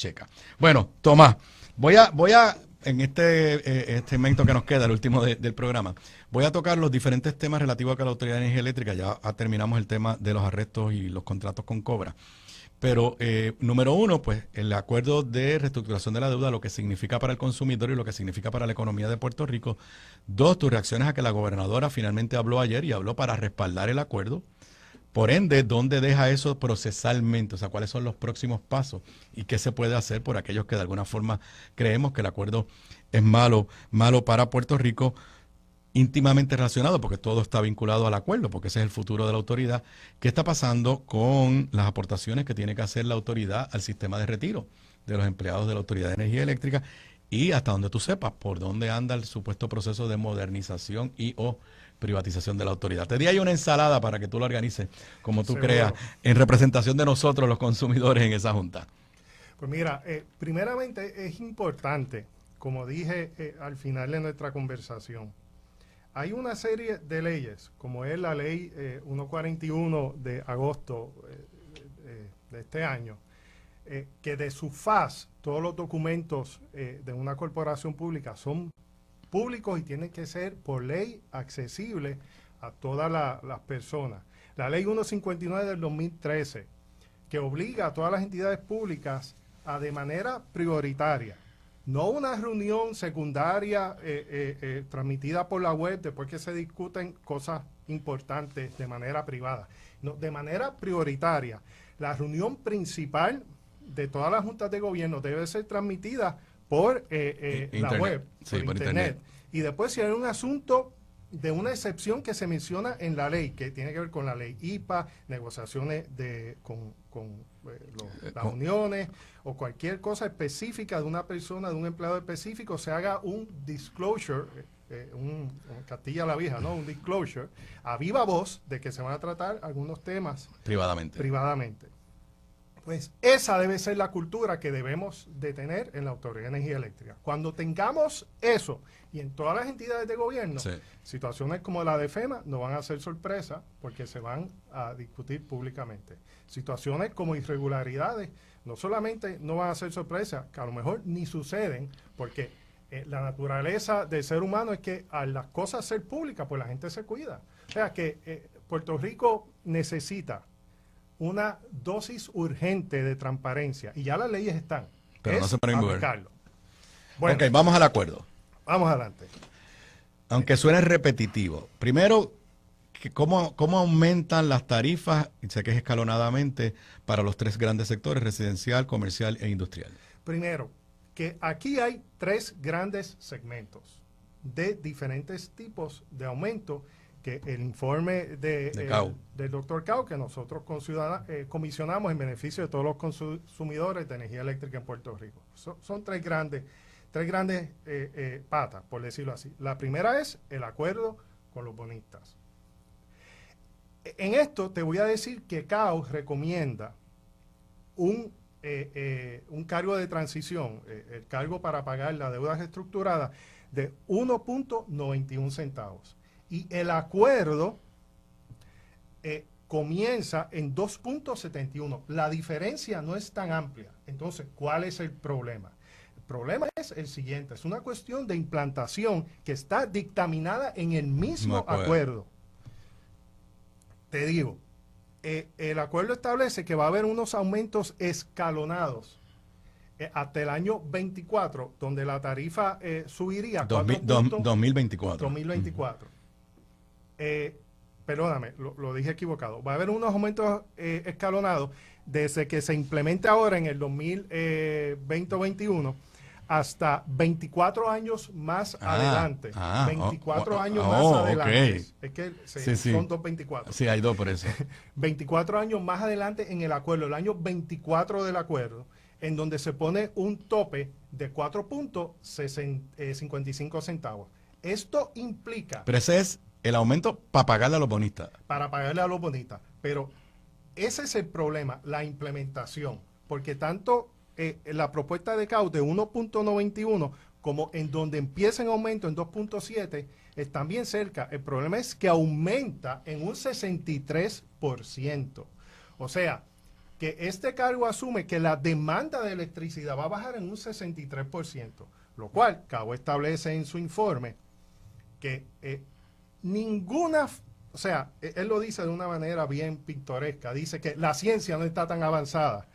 checa. Bueno, Tomás, voy a en este segmento que nos queda, el último del programa, voy a tocar los diferentes temas relativos a la Autoridad de Energía Eléctrica. Ya terminamos el tema de los arrestos y los contratos con Cobra. Pero, número uno, pues, el acuerdo de reestructuración de la deuda, lo que significa para el consumidor y lo que significa para la economía de Puerto Rico. Dos, tus reacciones a que la gobernadora finalmente habló ayer y habló para respaldar el acuerdo. Por ende, ¿dónde deja eso procesalmente? O sea, ¿cuáles son los próximos pasos? ¿Y qué se puede hacer por aquellos que de alguna forma creemos que el acuerdo es malo para Puerto Rico? Íntimamente relacionado, porque todo está vinculado al acuerdo, porque ese es el futuro de la autoridad. ¿Qué está pasando con las aportaciones que tiene que hacer la autoridad al sistema de retiro de los empleados de la Autoridad de Energía Eléctrica? Y hasta donde tú sepas, por dónde anda el supuesto proceso de modernización y o privatización de la autoridad. Te di ahí una ensalada para que tú lo organices como tú creas, en representación de nosotros los consumidores en esa junta. Pues mira, primeramente es importante, como dije al final de nuestra conversación, hay una serie de leyes, como es la ley 141 de agosto de este año, que de su faz todos los documentos de una corporación pública son públicos y tienen que ser por ley accesibles a todas las personas. La ley 159 del 2013, que obliga a todas las entidades públicas a de manera prioritaria, no una reunión secundaria transmitida por la web después que se discuten cosas importantes de manera privada, no, de manera prioritaria. La reunión principal de todas las juntas de gobierno debe ser transmitida por la web, sí, por internet. Y después si hay un asunto de una excepción que se menciona en la ley, que tiene que ver con la ley IPA, negociaciones con las uniones o cualquier cosa específica de una persona, de un empleado específico, se haga un disclosure, un Castilla la Vieja, ¿no? Un disclosure a viva voz de que se van a tratar algunos temas privadamente. Pues esa debe ser la cultura que debemos de tener en la Autoridad de Energía Eléctrica. Cuando tengamos eso, y en todas las entidades de gobierno, sí, situaciones como la de FEMA no van a ser sorpresa porque se van a discutir públicamente. Situaciones como irregularidades no solamente no van a ser sorpresa, que a lo mejor ni suceden, porque la naturaleza del ser humano es que al las cosas ser públicas, pues la gente se cuida. O sea que Puerto Rico necesita una dosis urgente de transparencia y ya las leyes están. Pero no se pueden aplicarlo. Bueno, ok, vamos al acuerdo. Vamos adelante. Aunque suene repetitivo, primero, ¿cómo aumentan las tarifas, y sé que es escalonadamente, para los tres grandes sectores, residencial, comercial e industrial? Primero, que aquí hay tres grandes segmentos de diferentes tipos de aumento que el informe del doctor Cao, que nosotros comisionamos en beneficio de todos los consumidores de energía eléctrica en Puerto Rico. Son tres grandes patas, por decirlo así. La primera es el acuerdo con los bonistas. En esto te voy a decir que Cao recomienda un cargo de transición, el cargo para pagar la deuda reestructurada de 1.91 centavos. Y el acuerdo comienza en 2.71. La diferencia no es tan amplia. Entonces, ¿cuál es el problema? El problema es el siguiente. Es una cuestión de implantación que está dictaminada en el mismo acuerdo. Te digo, el acuerdo establece que va a haber unos aumentos escalonados hasta el año 24, donde la tarifa subiría a 2024. 2024. Perdóname, lo dije equivocado. Va a haber unos aumentos escalonados desde que se implemente ahora en el 2020-2021 hasta 24 años más adelante. 24 años más adelante. Es que son 224. Sí, hay dos por eso. 24 años más adelante en el acuerdo, el año 24 del acuerdo, en donde se pone un tope de 4.55 centavos. Esto implica... Pero ese es el aumento para pagarle a los bonistas. Para pagarle a los bonistas. Pero ese es el problema, la implementación. Porque tanto la propuesta de CAU de 1.91 como en donde empieza en aumento en 2.7 están bien cerca. El problema es que aumenta en un 63%. O sea, que este cargo asume que la demanda de electricidad va a bajar en un 63%, lo cual CAO establece en su informe que ninguna, o sea, él lo dice de una manera bien pintoresca, dice que la ciencia no está tan avanzada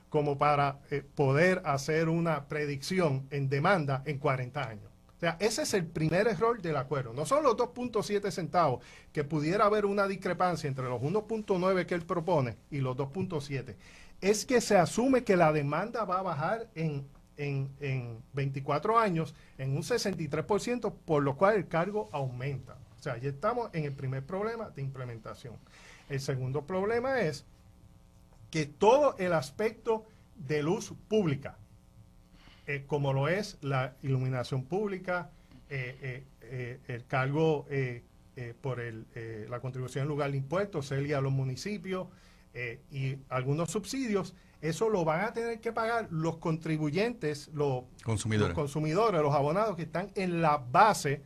como para poder hacer una predicción en demanda en 40 años. O sea, ese es el primer error del acuerdo. No son los 2.7 centavos, que pudiera haber una discrepancia entre los 1.9 que él propone y los 2.7. Es que se asume que la demanda va a bajar en 24 años en un 63%, por lo cual el cargo aumenta. O sea, ya estamos en el primer problema de implementación. El segundo problema es que todo el aspecto de luz pública, como lo es la iluminación pública, el cargo por la contribución en lugar de impuestos, CELI a los municipios y algunos subsidios, eso lo van a tener que pagar los contribuyentes, los consumidores, los abonados que están en la base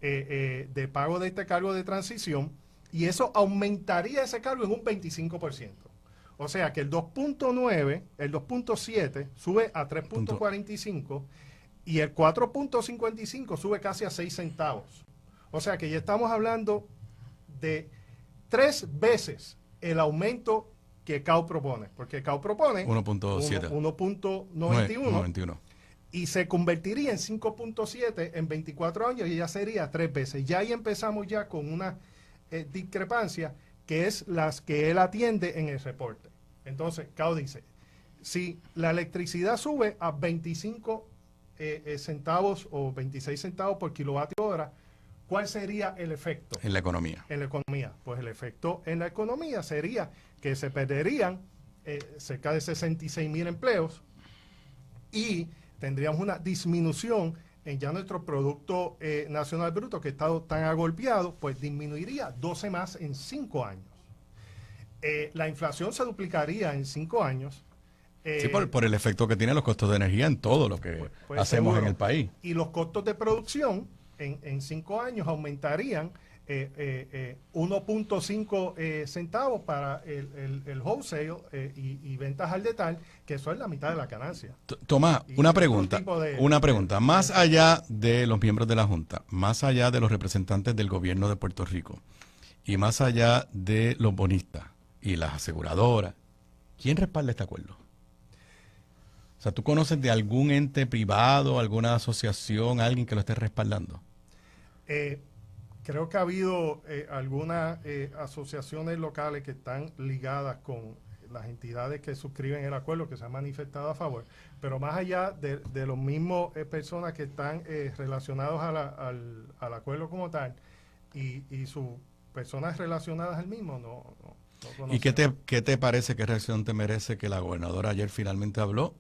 de pago de este cargo de transición, y eso aumentaría ese cargo en un 25%. O sea que el 2.9, el 2.7 sube a 3.45 y el 4.55 sube casi a 6 centavos. O sea que ya estamos hablando de 3 veces el aumento que CAO propone, porque CAO propone 1.91 y se convertiría en 5.7 en 24 años y ya sería 3 veces. Ya ahí empezamos ya con una discrepancia que es las que él atiende en el reporte. Entonces, CAO dice, si la electricidad sube a 25 centavos o 26 centavos por kilovatio hora, ¿cuál sería el efecto? En la economía. En la economía. Pues el efecto en la economía sería que se perderían cerca de 66,000 empleos y tendríamos una disminución en ya nuestro Producto Nacional Bruto, que ha estado tan agolpeado, pues disminuiría 12 más en 5 años. La inflación se duplicaría en 5 años. Sí, por el efecto que tienen los costos de energía en todo lo que hacemos seguro. En el país. Y los costos de producción en 5 años aumentarían 1.5 centavos para el wholesale y ventas al detalle, que eso es la mitad de la ganancia. Tomás, una pregunta. Más allá de los miembros de la Junta, más allá de los representantes del gobierno de Puerto Rico y más allá de los bonistas y las aseguradoras, ¿quién respalda este acuerdo? O sea, ¿tú conoces de algún ente privado, alguna asociación, alguien que lo esté respaldando? Creo que ha habido algunas asociaciones locales que están ligadas con las entidades que suscriben el acuerdo, que se han manifestado a favor, pero más allá de los mismos personas que están relacionados al acuerdo como tal y sus personas relacionadas al mismo, no ¿Y qué te parece, qué reacción te merece que la gobernadora ayer finalmente habló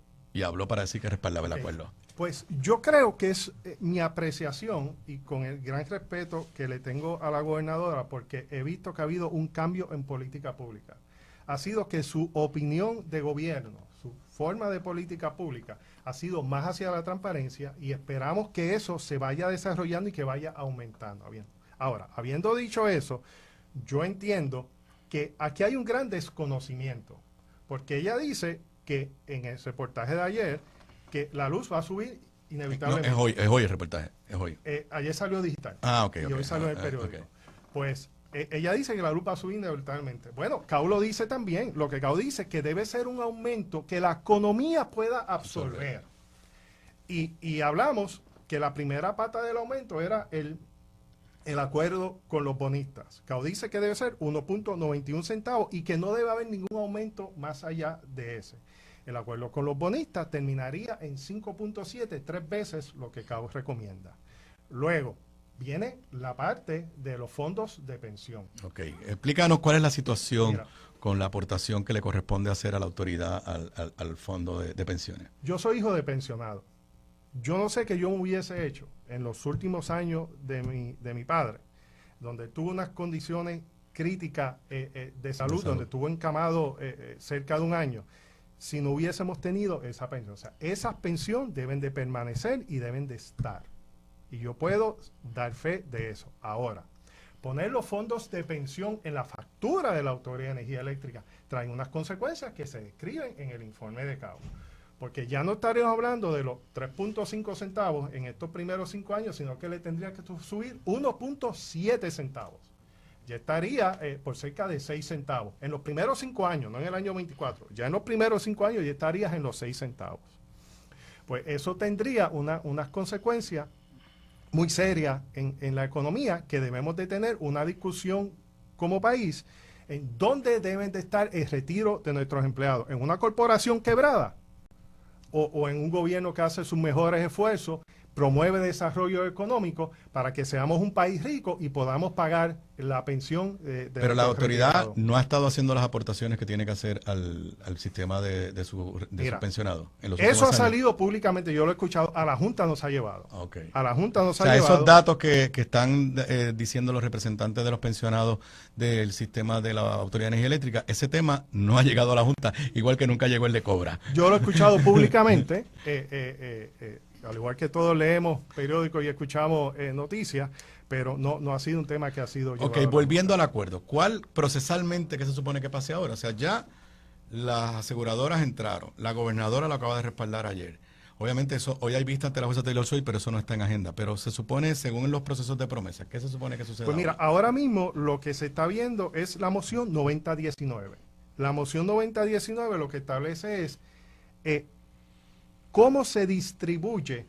para decir que respaldaba el acuerdo? Pues yo creo que es mi apreciación, y con el gran respeto que le tengo a la gobernadora, porque he visto que ha habido un cambio en política pública. Ha sido que su opinión de gobierno, su forma de política pública, ha sido más hacia la transparencia, y esperamos que eso se vaya desarrollando y que vaya aumentando. Ahora, habiendo dicho eso, yo entiendo que aquí hay un gran desconocimiento, porque ella dice que en el reportaje de ayer, que la luz va a subir inevitablemente. No, es hoy el reportaje, es hoy. Ayer salió digital. Ok. Y hoy salió en el periódico. Pues ella dice que la luz va a subir inevitablemente. Bueno, CAO lo dice también. Lo que CAO dice es que debe ser un aumento que la economía pueda absorber. Y hablamos que la primera pata del aumento era el acuerdo con los bonistas. CAO dice que debe ser 1.91 centavos y que no debe haber ningún aumento más allá de ese. El acuerdo con los bonistas terminaría en 5.7, 3 veces lo que CAO recomienda. Luego viene la parte de los fondos de pensión. Ok, explícanos cuál es la situación con la aportación que le corresponde hacer a la autoridad al fondo de pensiones. Yo soy hijo de pensionado. Yo no sé qué yo hubiese hecho en los últimos años de mi padre, donde tuvo unas condiciones críticas de salud, donde estuvo encamado cerca de un año, si no hubiésemos tenido esa pensión. O sea, esas pensiones deben de permanecer y deben de estar. Y yo puedo dar fe de eso. Ahora, poner los fondos de pensión en la factura estructura de la Autoridad de Energía Eléctrica traen unas consecuencias que se describen en el informe de CAO. Porque ya no estaríamos hablando de los 3.5 centavos en estos primeros 5 años, sino que le tendría que subir 1.7 centavos. Ya estaría por cerca de 6 centavos. En los primeros 5 años, no en el año 24. Ya en los primeros 5 años ya estarías en los 6 centavos. Pues eso tendría unas consecuencias muy serias en la economía, que debemos de tener una discusión como país en dónde deben de estar el retiro de nuestros empleados. ¿En una corporación quebrada? O en un gobierno que hace sus mejores esfuerzos, promueve desarrollo económico para que seamos un país rico y podamos pagar la pensión de Pero la nuestros autoridad retirados. no ha estado haciendo las aportaciones que tiene que hacer al sistema de sus pensionados. En los Eso ha últimos años. salido públicamente, yo lo he escuchado, a la Junta nos ha llevado. Okay. A la Junta nos O ha sea, llevado. esos datos que están diciendo los representantes de los pensionados del sistema de la Autoridad de Energía Eléctrica, ese tema no ha llegado a la Junta, igual que nunca llegó el de Cobra. Yo lo he escuchado públicamente, al igual que todos leemos periódicos y escuchamos noticias, pero no ha sido un tema que ha sido llevado Ok, a la volviendo al Junta. acuerdo, ¿cuál procesalmente qué se supone que pase ahora? O sea, ya las aseguradoras entraron, la gobernadora lo acaba de respaldar ayer. Obviamente eso, hoy hay vista ante la jueza Taylor Swain, pero eso no está en agenda. Pero se supone, según los procesos de promesa, ¿qué se supone que sucede? Pues mira, ahora mismo lo que se está viendo es la moción 9019. La moción 9019 lo que establece es cómo se distribuye,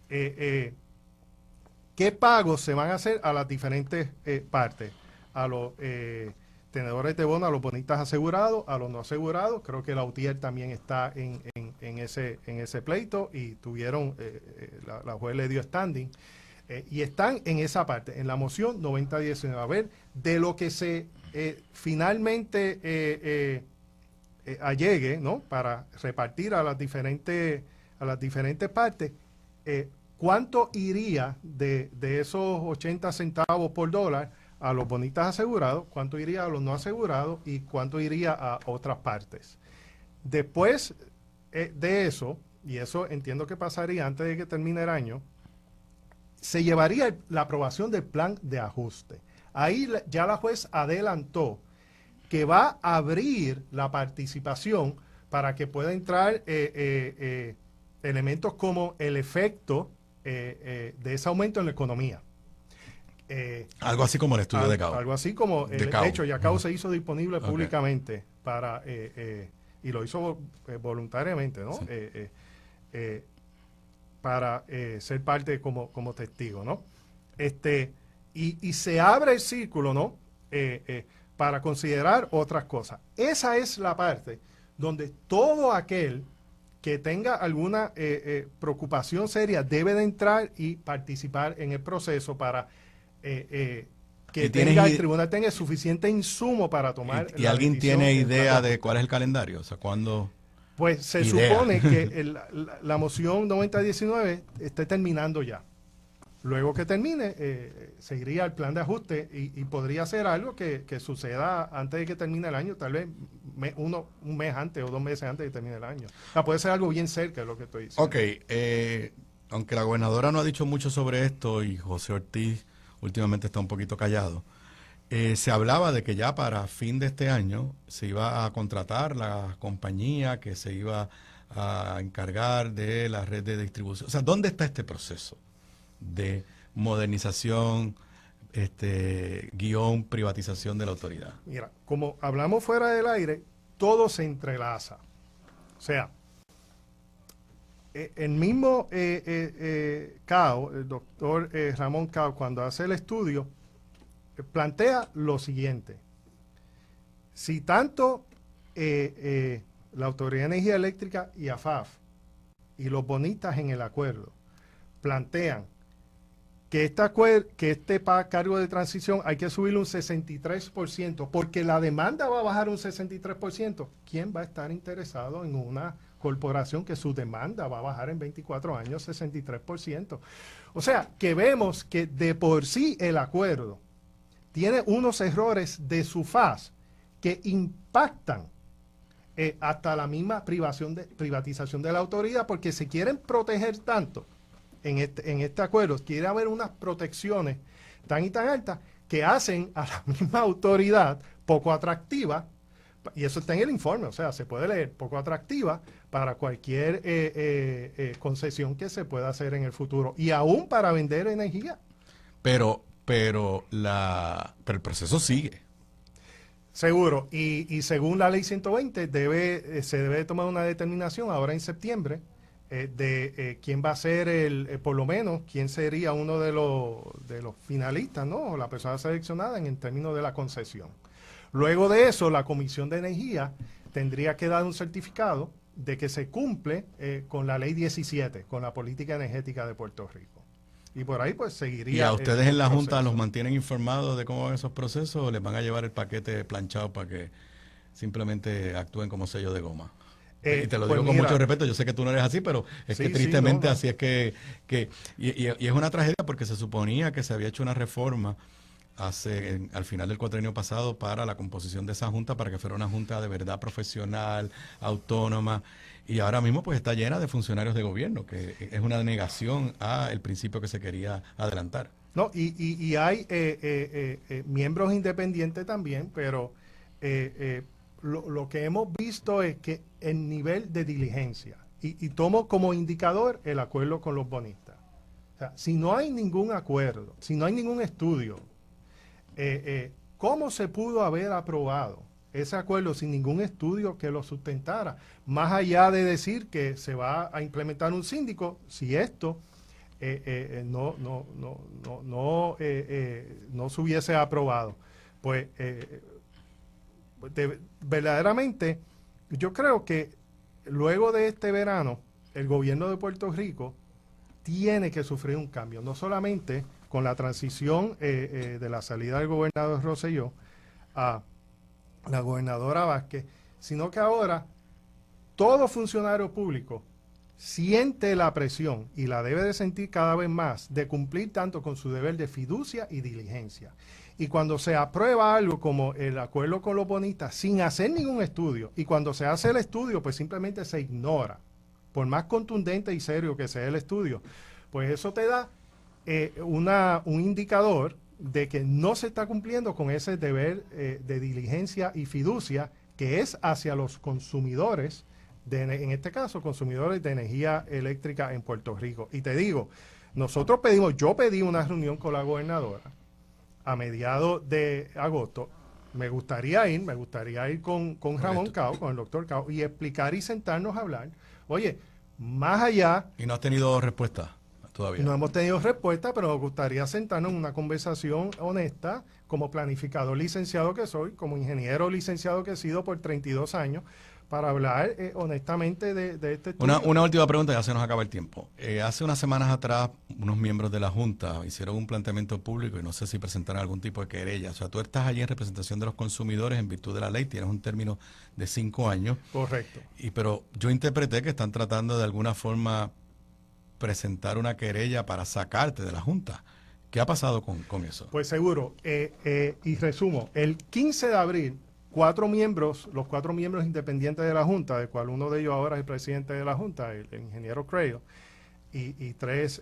qué pagos se van a hacer a las diferentes partes, a los tenedores de bono, a los bonistas asegurados, a los no asegurados. Creo que la UTIER también está en ese pleito y tuvieron, la juez le dio standing. Y están en esa parte, en la moción 9019. A ver, de lo que se finalmente allegue, ¿no?, para repartir a las diferentes partes, ¿cuánto iría de esos 80 centavos por dólar a los bonistas asegurados? ¿Cuánto iría a los no asegurados? ¿Y cuánto iría a otras partes? Después de eso, y eso entiendo que pasaría antes de que termine el año, se llevaría la aprobación del plan de ajuste. Ahí ya la juez adelantó que va a abrir la participación para que pueda entrar elementos como el efecto de ese aumento en la economía. Algo así como el estudio de CAO. Algo así como, de de hecho, ya CAO se hizo disponible públicamente para, y lo hizo voluntariamente, ¿no? Sí. Para ser parte como testigo, ¿no? Y se abre el círculo, ¿no? Para considerar otras cosas. Esa es la parte donde todo aquel que tenga alguna preocupación seria debe de entrar y participar en el proceso para que el tribunal tenga suficiente insumo para tomar ¿Y alguien tiene idea de cuál es el calendario? O sea, ¿cuándo? Pues se supone que la moción 9019 esté terminando ya. Luego que termine, se iría al plan de ajuste y podría ser algo que suceda antes de que termine el año, tal vez un mes antes o 2 meses antes de que termine el año. O sea, puede ser algo bien cerca de lo que estoy diciendo. Ok, aunque la gobernadora no ha dicho mucho sobre esto y José Ortiz últimamente está un poquito callado, se hablaba de que ya para fin de este año se iba a contratar la compañía que se iba a encargar de la red de distribución. O sea, ¿dónde está este proceso de modernización, privatización de la autoridad? Mira, como hablamos fuera del aire, todo se entrelaza. O sea, el mismo CAO, el doctor Ramón CAO, cuando hace el estudio, plantea lo siguiente: si tanto la Autoridad de Energía Eléctrica y AFAF y los bonistas en el acuerdo plantean que este cargo de transición hay que subirlo un 63%, porque la demanda va a bajar un 63%, ¿quién va a estar interesado en una corporación que su demanda va a bajar en 24 años 63%? O sea, que vemos que de por sí el acuerdo tiene unos errores de su faz que impactan hasta la misma privatización de la autoridad, porque se quieren proteger tanto en este acuerdo, quiere haber unas protecciones tan y tan altas que hacen a la misma autoridad poco atractiva, y eso está en el informe, o sea, se puede leer, poco atractiva para cualquier concesión que se pueda hacer en el futuro, y aún para vender energía. Pero el proceso sigue. Seguro, y según la ley 120 se debe tomar una determinación ahora en septiembre de quién va a ser por lo menos, quién sería uno de los finalistas, ¿no? O la persona seleccionada en términos de la concesión. Luego de eso, la Comisión de Energía tendría que dar un certificado de que se cumple con la ley 17, con la política energética de Puerto Rico. Y por ahí pues seguiría. ¿Y a ustedes en la proceso. Junta los mantienen informados de cómo van esos procesos o les van a llevar el paquete planchado para que simplemente actúen como sello de goma? Y te lo digo con mucho respeto, yo sé que tú no eres así, pero es que tristemente así es que y es una tragedia porque se suponía que se había hecho una reforma al final del cuatrienio pasado para la composición de esa junta, para que fuera una junta de verdad profesional, autónoma, y ahora mismo pues está llena de funcionarios de gobierno, que es una negación al principio que se quería adelantar. No, y hay miembros independientes también, pero lo que hemos visto es que el nivel de diligencia, y tomo como indicador el acuerdo con los bonistas. O sea, si no hay ningún acuerdo, si no hay ningún estudio, ¿cómo se pudo haber aprobado ese acuerdo sin ningún estudio que lo sustentara? Más allá de decir que se va a implementar un síndico, si esto no se hubiese aprobado, pues verdaderamente yo creo que luego de este verano el gobierno de Puerto Rico tiene que sufrir un cambio, no solamente con la transición de la salida del gobernador Rosselló a la gobernadora Vázquez, sino que ahora todo funcionario público siente la presión, y la debe de sentir cada vez más, de cumplir tanto con su deber de fiducia y diligencia. Y cuando se aprueba algo como el acuerdo con los bonistas sin hacer ningún estudio, y cuando se hace el estudio pues simplemente se ignora, por más contundente y serio que sea el estudio, pues eso te da un indicador de que no se está cumpliendo con ese deber de diligencia y fiducia que es hacia los consumidores, en este caso, consumidores de energía eléctrica en Puerto Rico. Y te digo, yo pedí una reunión con la gobernadora a mediados de agosto. Me gustaría ir con Ramón Cao, con el doctor Cao, y explicar y sentarnos a hablar. Oye, más allá... ¿Y no has tenido respuesta todavía? No hemos tenido respuesta, pero nos gustaría sentarnos en una conversación honesta, como planificador licenciado que soy, como ingeniero licenciado que he sido por 32 años, para hablar honestamente de este tema. Una última pregunta, ya se nos acaba el tiempo. Hace unas semanas atrás, unos miembros de la Junta hicieron un planteamiento público y no sé si presentaron algún tipo de querella. O sea, tú estás allí en representación de los consumidores en virtud de la ley, tienes un término de 5 años. Correcto. Pero yo interpreté que están tratando de alguna forma presentar una querella para sacarte de la Junta. ¿Qué ha pasado con eso? Pues seguro, y resumo, el 15 de abril, los 4 miembros independientes de la Junta, del cual uno de ellos ahora es el presidente de la Junta, el ingeniero Crail, y 3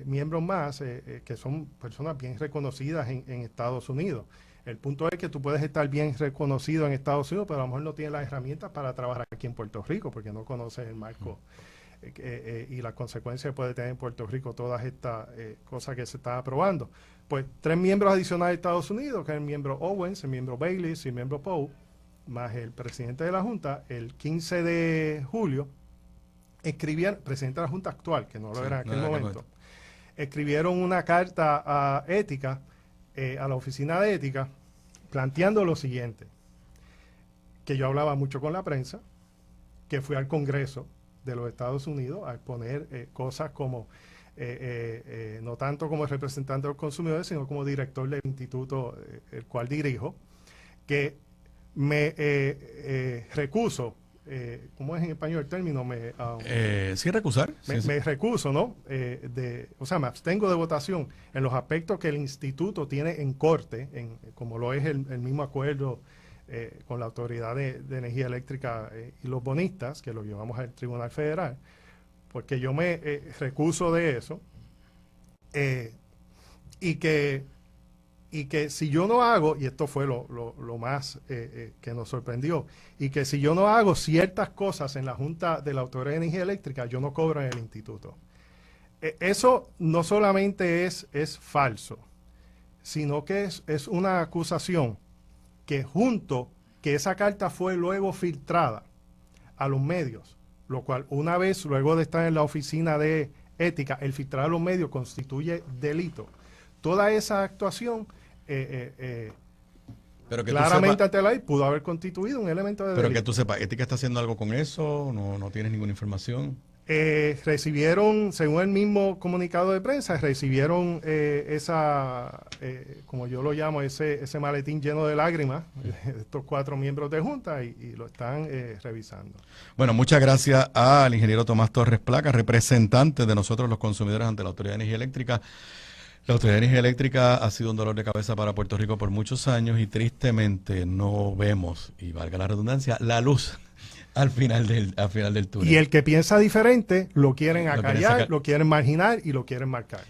miembros más que son personas bien reconocidas en Estados Unidos. El punto es que tú puedes estar bien reconocido en Estados Unidos, pero a lo mejor no tienes las herramientas para trabajar aquí en Puerto Rico, porque no conoces el marco y las consecuencias que puede tener en Puerto Rico todas estas cosas que se están aprobando. Pues 3 miembros adicionales de Estados Unidos, que es el miembro Owens, el miembro Bailey y el miembro Poe, más el presidente de la Junta, el 15 de julio, presidente de la Junta actual, que no lo era en aquel momento, escribieron una carta ética a la oficina de ética, planteando lo siguiente, que yo hablaba mucho con la prensa, que fui al Congreso de los Estados Unidos a exponer cosas como, no tanto como representante de los consumidores, sino como director del instituto el cual dirijo, que me recuso, ¿cómo es en español el término? Sí, recusar. Me recuso, ¿no? O sea, me abstengo de votación en los aspectos que el instituto tiene en corte, como lo es el mismo acuerdo con la Autoridad de Energía Eléctrica y los bonistas, que lo llevamos al Tribunal Federal, porque yo me recuso de eso, y que y que si yo no hago, y esto fue lo más que nos sorprendió, y que si yo no hago ciertas cosas en la Junta de la Autoridad de Energía Eléctrica, yo no cobro en el instituto. Eso no solamente es falso, sino que es una acusación que que esa carta fue luego filtrada a los medios, lo cual una vez, luego de estar en la oficina de ética, el filtrar a los medios constituye delito. Toda esa actuación Pero que claramente ante la ley pudo haber constituido un elemento de delito. Pero que tú sepas, ¿Ética está haciendo algo con eso? ¿No tienes ninguna información? Recibieron, según el mismo comunicado de prensa, recibieron como yo lo llamo, ese maletín lleno de lágrimas, estos 4 miembros de Junta, y lo están revisando. Bueno, muchas gracias al ingeniero Tomás Torres Placa, representante de nosotros los consumidores ante la Autoridad de Energía Eléctrica. La Autoridad de Energía Eléctrica ha sido un dolor de cabeza para Puerto Rico por muchos años y tristemente no vemos, y valga la redundancia, la luz al final del túnel. Y el que piensa diferente lo quieren acallar, lo quieren marginar y lo quieren marcar.